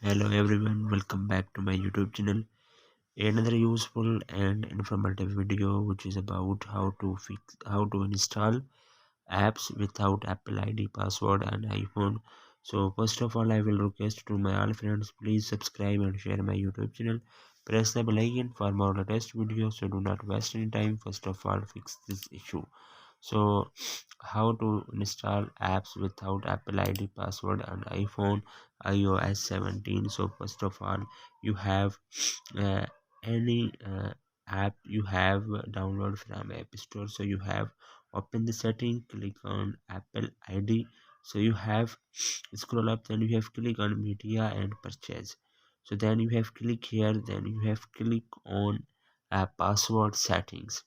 Hello everyone, welcome back to my YouTube channel. Another useful and informative video which is about how to install apps without Apple ID password and iPhone. So first of all I will request to my all friends, please subscribe and share my YouTube channel. Press the bell icon for more latest videos, so do not waste any time. First of all, fix this issue. So how to install apps without Apple ID password on iPhone iOS 17. So first of all, you have uh, any app you have download from App Store. So you have open the setting, click on Apple ID. So you have scroll up, then you have click on media and purchase. So then you have click here, then you have click on password settings,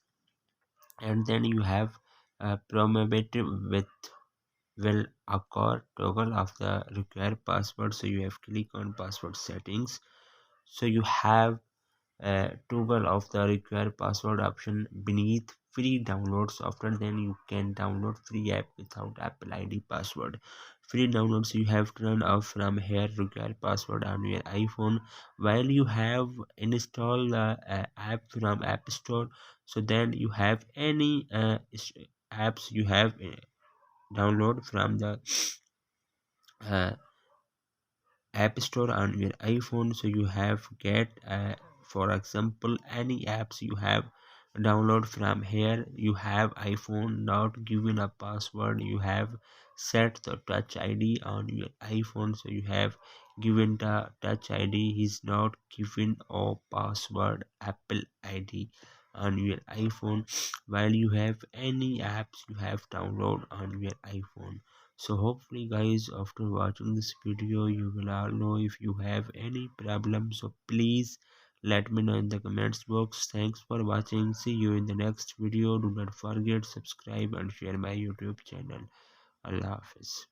and then you have prohibited with will occur toggle of the required password. So you have click on password settings. So you have toggle of the required password option beneath free downloads. After then you can download free app without Apple ID password. Free downloads you have turned off from here, required password on your iPhone while you have installed the app from App Store. So then you have any apps you have download from the uh, App Store on your iPhone. So you have get for example any apps you have download from here. You have iPhone not given a password, you have set the touch ID on your iPhone. So you have given the touch ID, is not given a password Apple ID on your iPhone while you have any apps you have download on your iPhone. So hopefully guys, after watching this video you will all know. If you have any problem, so please let me know in the comments box. Thanks for watching, see you in the next video. Do not forget subscribe and share my YouTube channel. Allah Hafiz.